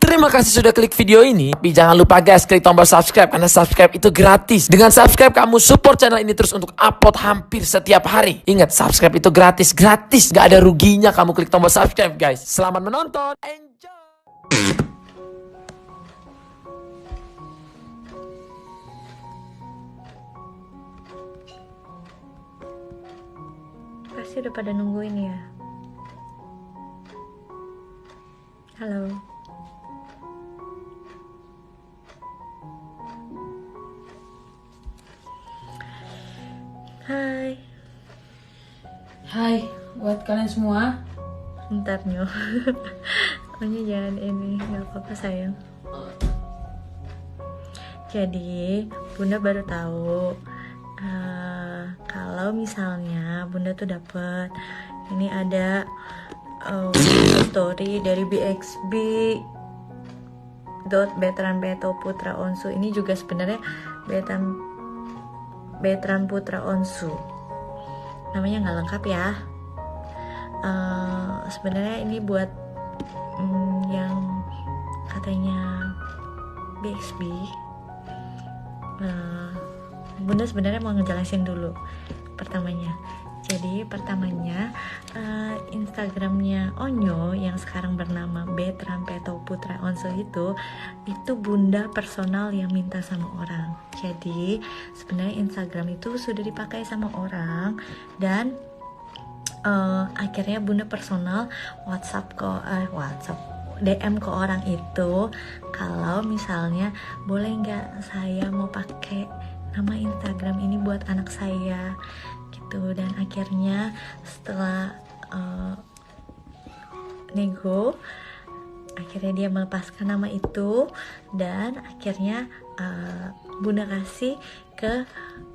Terima kasih sudah klik video ini. Tapi jangan lupa guys, klik tombol subscribe karena subscribe itu gratis. Dengan subscribe kamu support channel ini terus untuk upload hampir setiap hari. Ingat, subscribe itu gratis, Gak ada ruginya kamu klik tombol subscribe guys. Selamat menonton. Enjoy. Pasti udah pada nungguin ya. Halo. Hai. Hai buat kalian semua. Bentar Nyo. Pokoknya jangan ini, gak apa-apa sayang. Jadi Bunda baru tahu kalau misalnya Bunda tuh dapet ini ada story dari BXB Betran Beto Putra Onsu. Ini juga sebenarnya Betran Putra Onsu, namanya nggak lengkap ya. Sebenarnya ini buat yang katanya BXB. Bunda sebenarnya mau ngejelasin dulu pertamanya. Jadi pertamanya Instagramnya Onyo yang sekarang bernama Betran Beto Putra Onsu itu Bunda personal yang minta sama orang. Jadi sebenarnya Instagram itu sudah dipakai sama orang dan akhirnya Bunda personal WhatsApp DM ke orang itu kalau misalnya boleh nggak saya mau pakai nama Instagram ini buat anak saya gitu. Dan akhirnya setelah nego, akhirnya dia melepaskan nama itu dan akhirnya Bunda kasih ke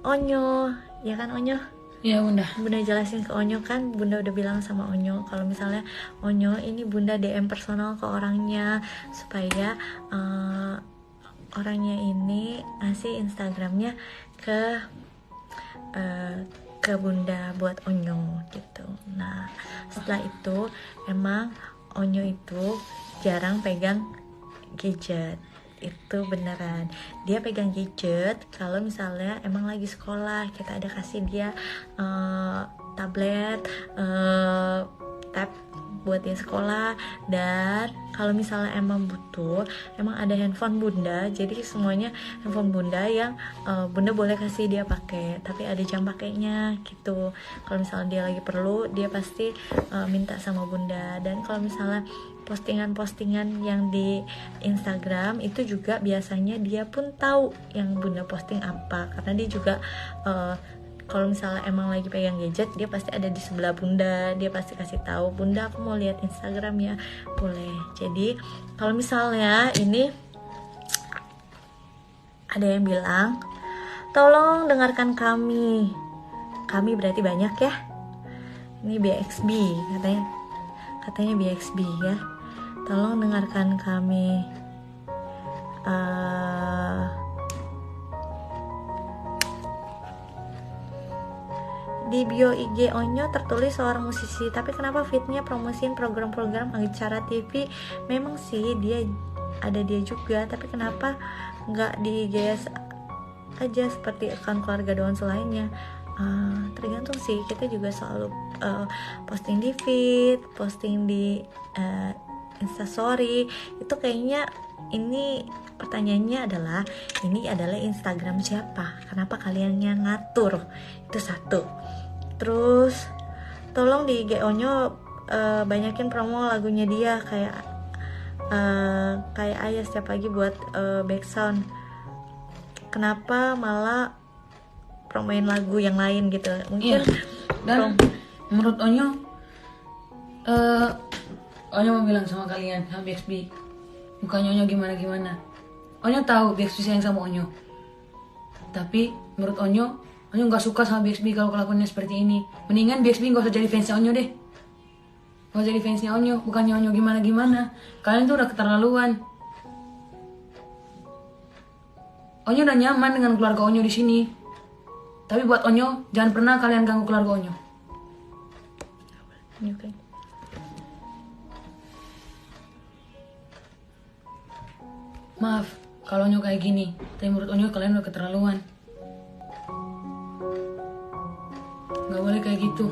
Onyo, ya kan Onyo? Iya Bunda. Bunda jelasin ke Onyo kan, Bunda udah bilang sama Onyo kalau misalnya Onyo ini Bunda DM personal ke orangnya supaya orangnya ini ngasih Instagramnya ke Bunda buat Onyo gitu. Nah setelah itu emang Onyo itu jarang pegang gadget, itu beneran. Dia pegang gadget kalau misalnya emang lagi sekolah, kita ada kasih dia tablet, tab buat dia sekolah. Dan kalau misalnya emang butuh, emang ada handphone Bunda, jadi semuanya handphone Bunda yang Bunda boleh kasih dia pakai, tapi ada jam pakainya gitu. Kalau misalnya dia lagi perlu, dia pasti minta sama Bunda. Dan kalau misalnya postingan-postingan yang di Instagram itu juga biasanya dia pun tahu yang Bunda posting apa, karena dia juga kalau misalnya emang lagi pegang gadget, dia pasti ada di sebelah Bunda, dia pasti kasih tahu, Bunda aku mau lihat Instagram ya, boleh. Jadi kalau misalnya ini ada yang bilang tolong dengarkan kami berarti banyak ya, ini BXB katanya BXB ya, tolong dengarkan kami. Di bio IG Onyo tertulis seorang musisi, tapi kenapa fitnya promosiin program-program acara TV? Memang sih dia juga, tapi kenapa nggak di IG aja seperti akun keluarga Daun lainnya? Tergantung sih, kita juga selalu posting di feed, posting di Instastory. Itu kayaknya ini pertanyaannya adalah ini adalah Instagram siapa? Kenapa kalian yang ngatur? Itu satu. Terus tolong di IG Onyo banyakin promo lagunya dia, kayak Ayah setiap pagi buat backsound. Kenapa malah promoin lagu yang lain gitu? Mungkin dan menurut Onyo mau bilang sama kalian, sama BXB, bukannya Onyo gimana. Onyo tahu BXB sayang sama Onyo, tapi menurut Onyo nggak suka sama BXB kalau kelakuannya seperti ini. Mendingan BXB nggak usah jadi fansnya Onyo deh. Nggak usah jadi fansnya Onyo, bukannya Onyo gimana. Kalian tuh udah keterlaluan. Onyo udah nyaman dengan keluarga Onyo di sini. Tapi buat Onyo, jangan pernah kalian ganggu keluarga Onyo. Maaf kalau Onyo kayak gini, tapi menurut Onyo kalian udah keterlaluan. Gak boleh kayak gitu.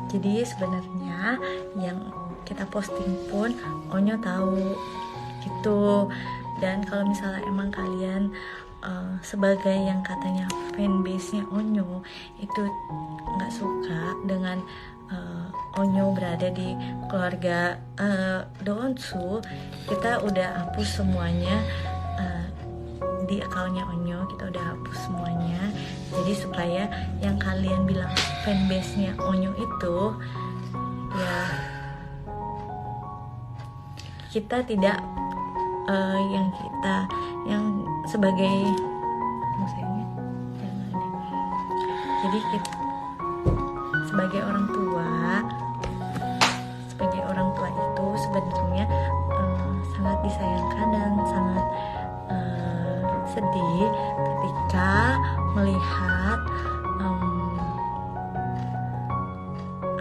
Jadi sebenarnya yang kita posting pun Onyo tahu gitu. Dan kalau misalnya emang kalian sebagai yang katanya fanbase-nya Onyo itu nggak suka dengan Onyo berada di keluarga Doonsu, kita udah hapus semuanya di akunnya Onyo, kita udah hapus semuanya. Jadi supaya yang kalian bilang fanbase-nya Onyo itu ya kita tidak yang sebagai maksudnya jangan deh. Jadi kita sebagai orang tua itu sebenarnya sangat disayangkan dan sangat sedih ketika melihat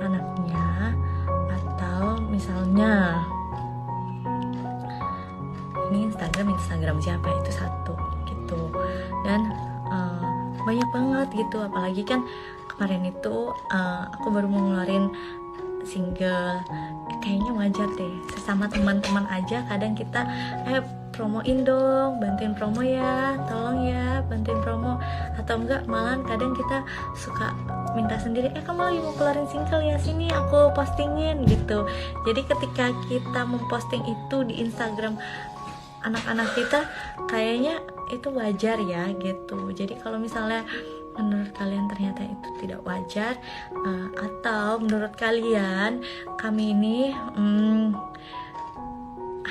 anaknya, atau misalnya ini Instagram siapa itu satu gitu. Dan banyak banget gitu, apalagi kan kemarin itu aku baru mau ngeluarin single. Kayaknya wajar deh, sesama teman-teman aja kadang kita promoin dong, bantuin promo ya, tolong ya bantuin promo. Atau enggak malahan kadang kita suka minta sendiri, kamu lagi mau keluarin single ya, sini aku postingin gitu. Jadi ketika kita memposting itu di Instagram anak-anak kita, kayaknya itu wajar ya gitu. Jadi kalau misalnya menurut kalian ternyata itu tidak wajar, atau menurut kalian kami ini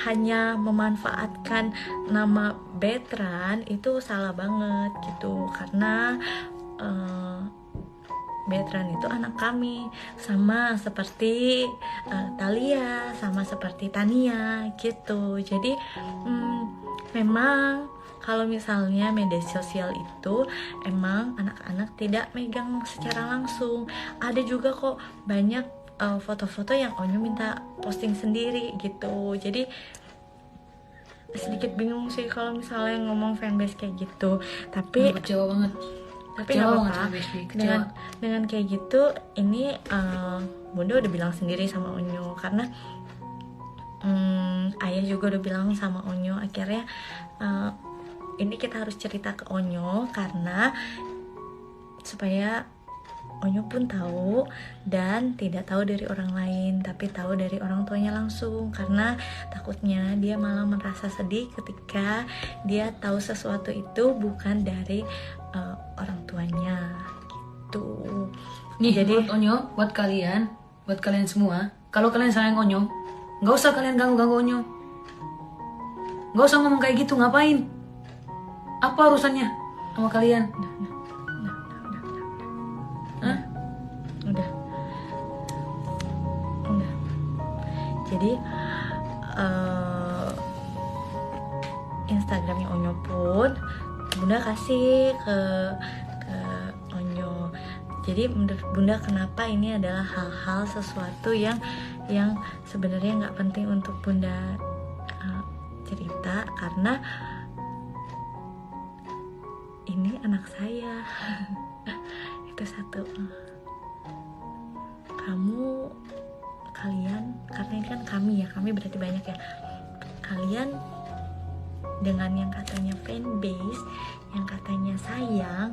hanya memanfaatkan nama Betran, itu salah banget gitu. Karena Betran itu anak kami, sama seperti Thalia, sama seperti Tania gitu. Jadi memang kalau misalnya media sosial itu emang anak-anak tidak megang secara langsung. Ada juga kok banyak foto-foto yang Onyo minta posting sendiri gitu. Jadi sedikit bingung sih kalau misalnya ngomong fanbase kayak gitu. Tapi Kecewa banget. tapi Kecewa nggak banget apa-apa. sama Besbi, kecewa. Dengan kayak gitu, ini Bunda udah bilang sendiri sama Onyo, karena ayah juga udah bilang sama Onyo. Akhirnya ini kita harus cerita ke Onyo karena supaya Onyo pun tahu, dan tidak tahu dari orang lain, tapi tahu dari orang tuanya langsung. Karena takutnya dia malah merasa sedih ketika dia tahu sesuatu itu bukan dari orang tuanya gitu. Nih, Jadi menurut Onyo, buat kalian semua, kalau kalian sayang Onyo, nggak usah kalian ganggu-ganggu Onyo. Nggak usah ngomong kayak gitu, ngapain? Apa urusannya sama kalian? Hah? udah. Jadi Instagramnya Onyo pun Bunda kasih ke Onyo. Jadi menurut Bunda kenapa ini adalah hal-hal sesuatu yang sebenarnya nggak penting untuk Bunda cerita, karena ini anak saya. Itu satu. Kalian, karena ini kan kami berarti banyak ya. Kalian dengan yang katanya fanbase, yang katanya sayang,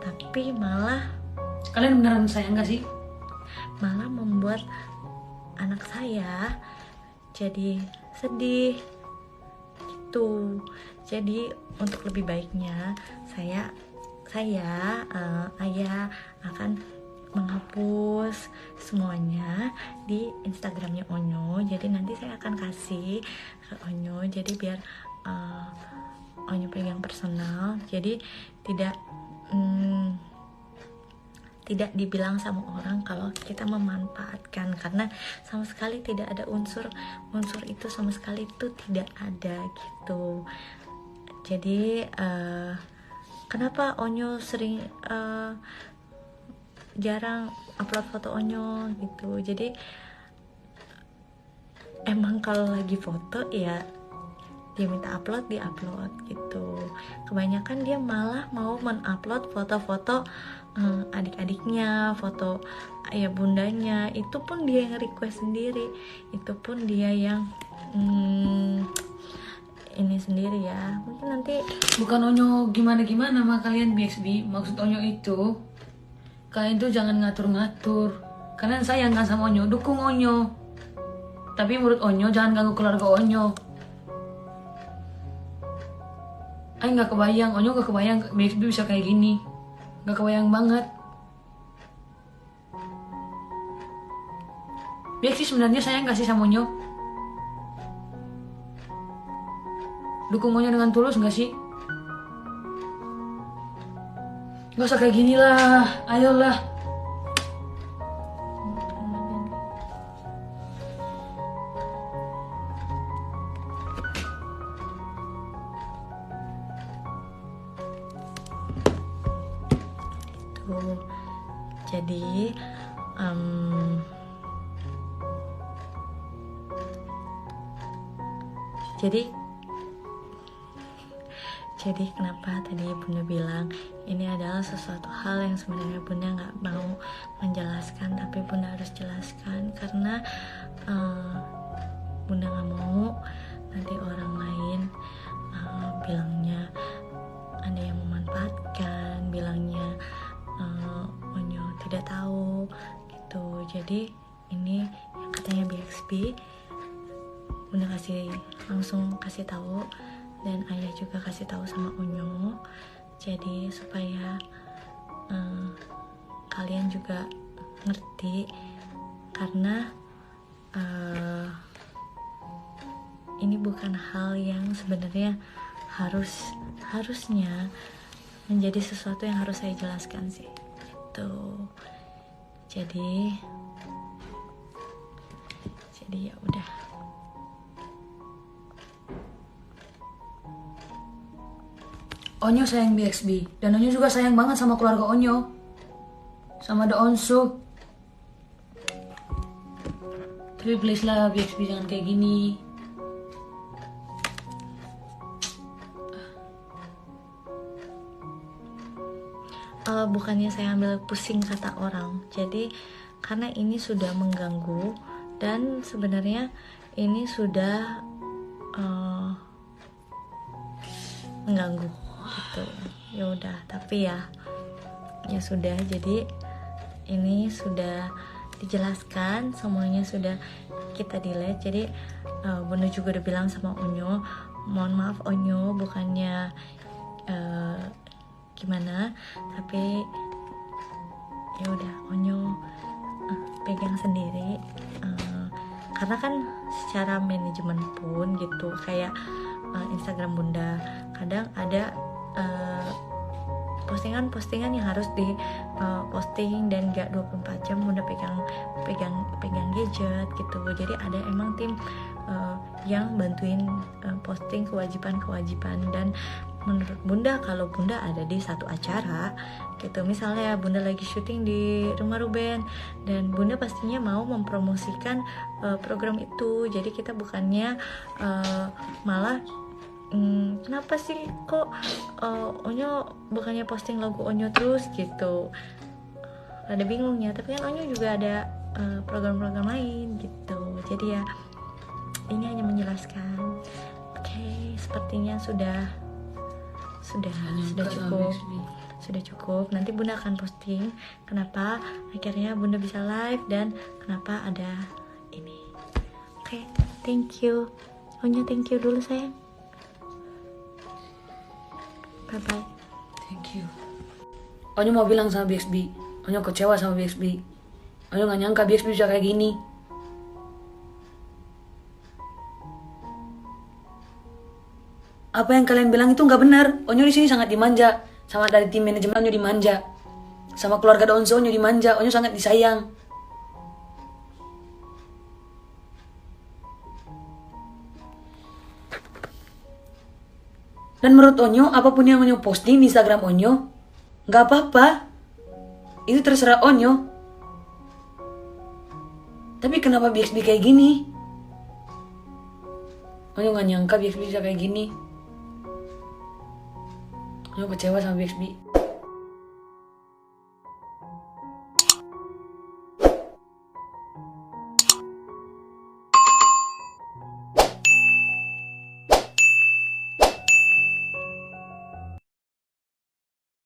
tapi malah Kalian beneran sayang gak sih? malah membuat anak saya jadi sedih gitu. Jadi untuk lebih baiknya saya ayah akan menghapus semuanya di Instagramnya Onyo. Jadi nanti saya akan kasih ke Onyo, jadi biar Onyo pegang personal. Jadi tidak dibilang sama orang kalau kita memanfaatkan, karena sama sekali tidak ada unsur itu, sama sekali itu tidak ada gitu. Jadi kenapa Onyo sering jarang upload foto Onyo gitu. Jadi emang kalau lagi foto ya dia minta upload, dia upload gitu. Kebanyakan dia malah mau men-upload foto-foto adik-adiknya, foto ayah bundanya, itu pun dia yang request sendiri, itu pun dia yang ini sendiri ya. Mungkin nanti Bukan Onyo gimana-gimana sama kalian BXB. Maksud Onyo itu, kalian tuh jangan ngatur-ngatur. Kalian sayang kan sama Onyo, dukung Onyo. Tapi menurut Onyo jangan ganggu keluarga Onyo. Ayo gak kebayang, Onyo gak kebayang BXB bisa kayak gini. Gak kebayang banget. BXB sebenarnya sayang gak sih sama Onyo? Dukung Onyo dengan tulus gak sih? Gak usah kayak gini lah, ayolah. tuh. Jadi jadi kenapa tadi Bunda bilang ini adalah sesuatu hal yang sebenarnya Bunda nggak mau menjelaskan, tapi Bunda harus jelaskan karena Bunda nggak mau nanti orang lain bilangnya ada yang memanfaatkan, bilangnya Onyo tidak tahu gitu. Jadi ini yang katanya BXB, Bunda langsung kasih tahu, dan ayah juga kasih tahu sama Onyo, jadi supaya kalian juga ngerti, karena ini bukan hal yang sebenarnya harusnya menjadi sesuatu yang harus saya jelaskan sih gitu. Jadi ya udah. Onyo sayang BXB, dan Onyo juga sayang banget sama keluarga Onyo, sama The Onsu. Tapi please lah BXB jangan kayak gini. Bukannya saya ambil pusing kata orang, jadi karena ini sudah mengganggu dan sebenarnya ini sudah mengganggu gitu. Ya udah, tapi ya sudah. Jadi ini sudah dijelaskan, semuanya sudah kita delete. Jadi Bunda juga udah bilang sama Onyo, mohon maaf Onyo, bukannya gimana, tapi ya udah Onyo pegang sendiri, karena kan secara manajemen pun gitu, kayak Instagram Bunda kadang ada postingan-postingan yang harus di posting dan gak 24 jam Bunda pegang gadget gitu. Jadi ada emang tim yang bantuin posting kewajiban, dan menurut Bunda kalau Bunda ada di satu acara gitu, misalnya Bunda lagi syuting di rumah Ruben, dan Bunda pastinya mau mempromosikan program itu. Jadi kita bukannya malah kenapa sih kok Onyo bukannya posting lagu Onyo terus gitu, ada bingungnya. Tapi kan Onyo juga ada program-program lain gitu. Jadi ya ini hanya menjelaskan. Oke, sepertinya sudah cukup. Nanti Bunda akan posting kenapa akhirnya Bunda bisa live dan kenapa ada ini. Oke, thank you Onyo, thank you dulu sayang. Bye bye. Thank you. Onyo mau bilang sama BXB, Onyo kecewa sama BXB. Onyo gak nyangka BXB bisa kayak gini. Apa yang kalian bilang itu nggak benar. Onyo di sini sangat dimanja, sama dari tim manajemen Onyo dimanja, sama keluarga Donso Onyo dimanja. Onyo sangat disayang. Dan menurut Onyo, apapun yang Onyo posting di Instagram Onyo, nggak apa-apa. Itu terserah Onyo. Tapi kenapa BXB kayak gini? Onyo gak nyangka BXB bisa kayak gini. Onyo kecewa sama BXB.